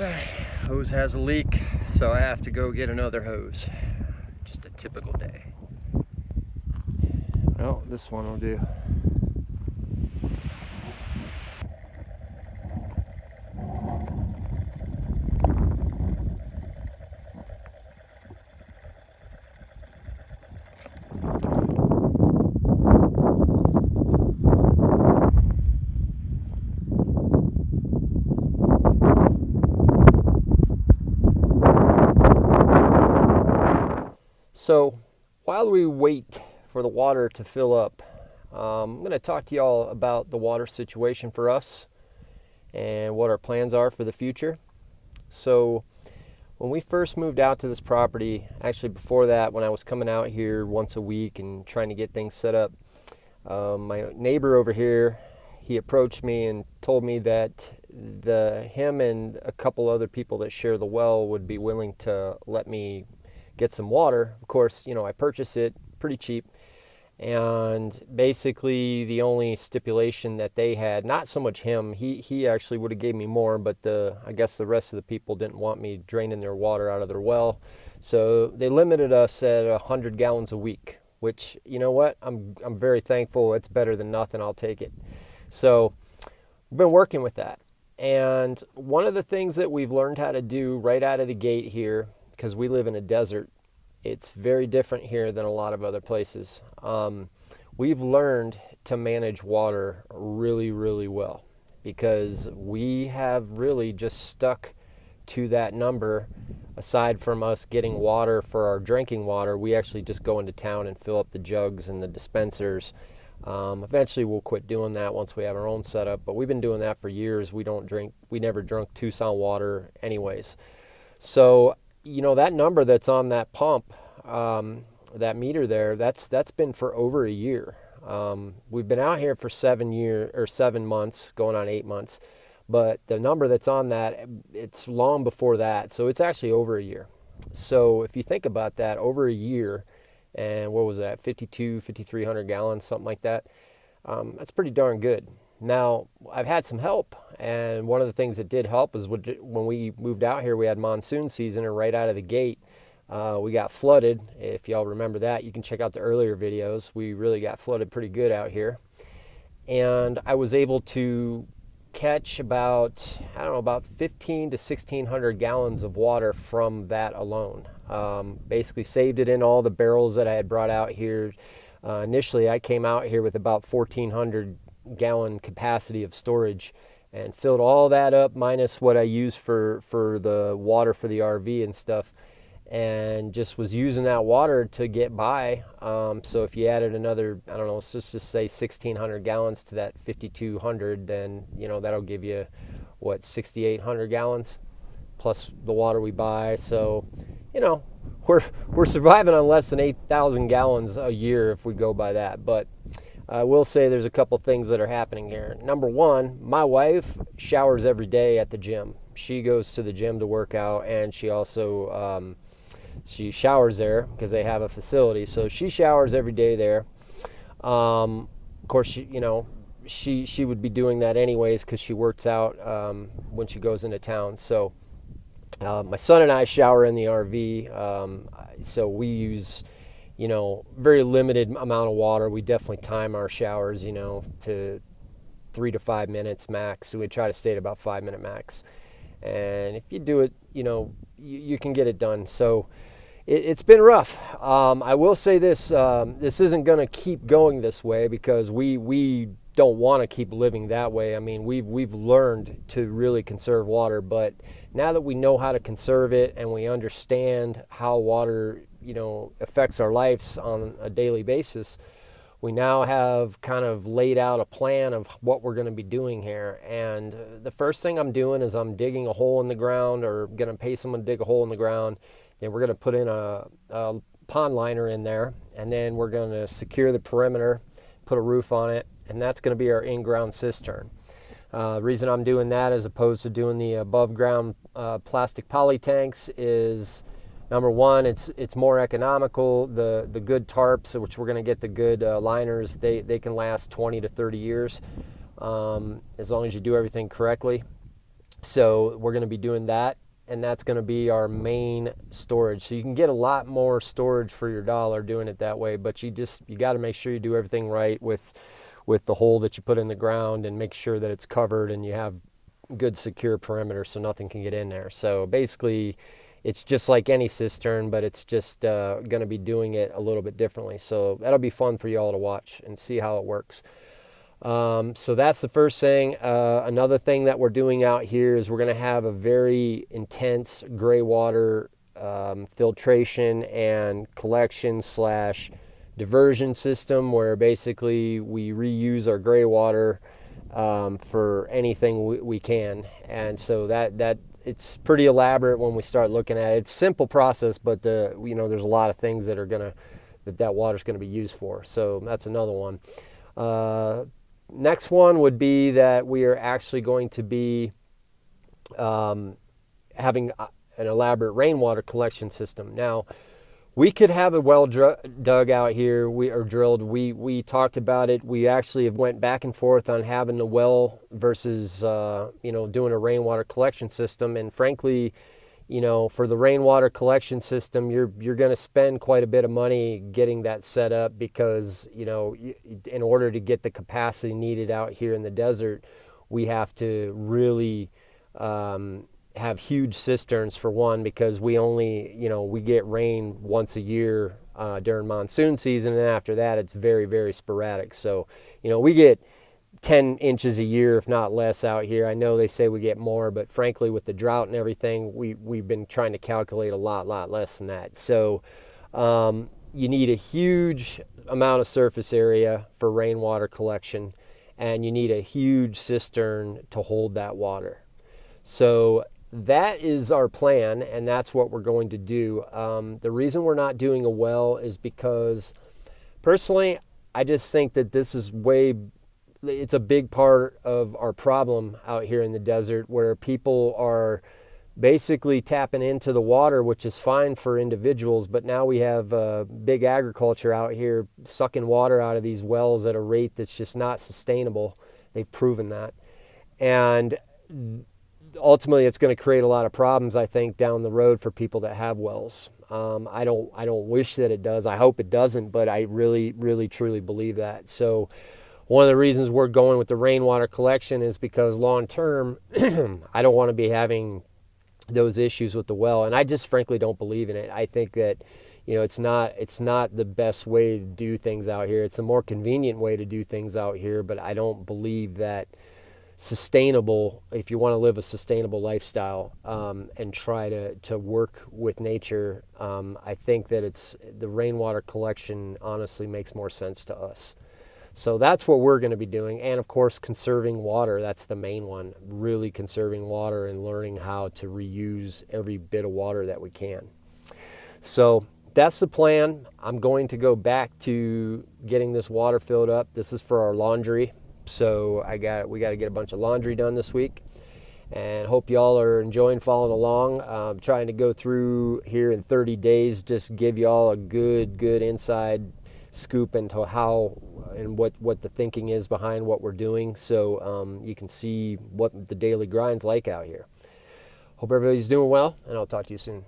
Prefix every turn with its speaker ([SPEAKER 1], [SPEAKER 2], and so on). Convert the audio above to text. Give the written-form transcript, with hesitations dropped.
[SPEAKER 1] Hose has a leak, so I have to go get another hose. Just a typical day. Well, this one will do. So while we wait for the water to fill up, I'm going to talk to y'all about the water situation for us and what our plans are for the future. So when we first moved out to this property, actually before that, when I was coming out here once a week and trying to get things set up, my neighbor over here, he approached me and told me that him and a couple other people that share the well would be willing to let me get some water. Of course, I purchased it pretty cheap, and basically the only stipulation that they had, not so much him, he actually would have gave me more, but I guess the rest of the people didn't want me draining their water out of their well, so they limited us at 100 gallons a week, which, you know what, I'm very thankful. It's better than nothing. I'll take it. So we've been working with that, and one of the things that we've learned how to do right out of the gate here, because we live in a desert, it's very different here than a lot of other places. We've learned to manage water really, really well, because we have really just stuck to that number. Aside from us getting water for our drinking water, we actually just go into town and fill up the jugs and the dispensers. Eventually we'll quit doing that once we have our own setup, but we've been doing that for years. We never drunk Tucson water anyways. So that number that's on that pump, that meter there, that's been for over a year. We've been out here for 7 months, going on 8 months, but the number that's on that, it's long before that. So it's actually over a year. So if you think about that, over a year, and what was that, 5,300 gallons, something like that, that's pretty darn good. Now, I've had some help, and one of the things that did help is when we moved out here, we had monsoon season, and right out of the gate, we got flooded. If y'all remember that, you can check out the earlier videos. We really got flooded pretty good out here. And I was able to catch about 15 to 1,600 gallons of water from that alone. Basically saved it in all the barrels that I had brought out here. Initially, I came out here with about 1,400 gallon capacity of storage and filled all that up minus what I used for the water for the RV and stuff, and just was using that water to get by. So if you added another, let's just say 1,600 gallons to that 5,200, then that'll give you 6,800 gallons plus the water we buy. So we're surviving on less than 8,000 gallons a year if we go by that. But I will say there's a couple things that are happening here. Number one, my wife showers every day at the gym. She goes to the gym to work out, and she also she showers there because they have a facility. So she showers every day there. Of course, she would be doing that anyways because she works out when she goes into town. So my son and I shower in the RV. So we use very limited amount of water. We definitely time our showers, to 3 to 5 minutes max. So we try to stay at about 5-minute max. And if you do it, you can get it done. So it's been rough. I will say this, this isn't going to keep going this way because we don't want to keep living that way. I mean, we've learned to really conserve water, but now that we know how to conserve it and we understand how water affects our lives on a daily basis, we now have kind of laid out a plan of what we're going to be doing here. And the first thing I'm doing is I'm digging a hole in the ground, or going to pay someone to dig a hole in the ground. Then we're going to put in a pond liner in there, and then we're going to secure the perimeter, put a roof on it, and that's going to be our in-ground cistern. The reason I'm doing that as opposed to doing the above-ground plastic poly tanks is, number one, it's more economical. The good tarps, which we're going to get the good liners, they can last 20 to 30 years as long as you do everything correctly. So we're going to be doing that, and that's going to be our main storage. So you can get a lot more storage for your dollar doing it that way, but you got to make sure you do everything right with the hole that you put in the ground, and make sure that it's covered and you have good secure perimeter so nothing can get in there. So basically it's just like any cistern, but it's just going to be doing it a little bit differently. So that'll be fun for you all to watch and see how it works. So that's the first thing. Another thing that we're doing out here is we're going to have a very intense gray water filtration and collection slash diversion system, where basically we reuse our gray water for anything we can. And so that it's pretty elaborate when we start looking at it. It's a simple process, but there's a lot of things that are that water's gonna be used for. So that's another one. Next one would be that we are actually going to be having an elaborate rainwater collection system. Now, we could have a well dug out here, or drilled. We talked about it. We actually have went back and forth on having a well versus doing a rainwater collection system. And frankly, for the rainwater collection system, you're going to spend quite a bit of money getting that set up, because in order to get the capacity needed out here in the desert, we have to really have huge cisterns, for one, because we only we get rain once a year during monsoon season, and after that it's very, very sporadic. So we get 10 inches a year, if not less, out here. I know they say we get more, but frankly, with the drought and everything, we've been trying to calculate a lot less than that. So you need a huge amount of surface area for rainwater collection, and you need a huge cistern to hold that water. So that is our plan, and that's what we're going to do. The reason we're not doing a well is because, personally, I just think that this is it's a big part of our problem out here in the desert, where people are basically tapping into the water, which is fine for individuals, but now we have big agriculture out here sucking water out of these wells at a rate that's just not sustainable. They've proven that. And ultimately, it's going to create a lot of problems, I think, down the road for people that have wells. I don't wish that it does. I hope it doesn't, but I really, really, truly believe that. So one of the reasons we're going with the rainwater collection is because long term, I don't want to be having those issues with the well, and I just frankly don't believe in it. I think that it's not the best way to do things out here. It's a more convenient way to do things out here, but I don't believe that sustainable, if you want to live a sustainable lifestyle and try to work with nature. I think that the rainwater collection honestly makes more sense to us. So that's what we're going to be doing. And of course, conserving water. That's the main one. Really conserving water and learning how to reuse every bit of water that we can. So that's the plan. I'm going to go back to getting this water filled up. This is for our laundry. So we got to get a bunch of laundry done this week, and hope y'all are enjoying following along. I'm trying to go through here in 30 days, just give y'all a good inside scoop into how and what the thinking is behind what we're doing, so you can see what the daily grind's like out here. Hope everybody's doing well, and I'll talk to you soon.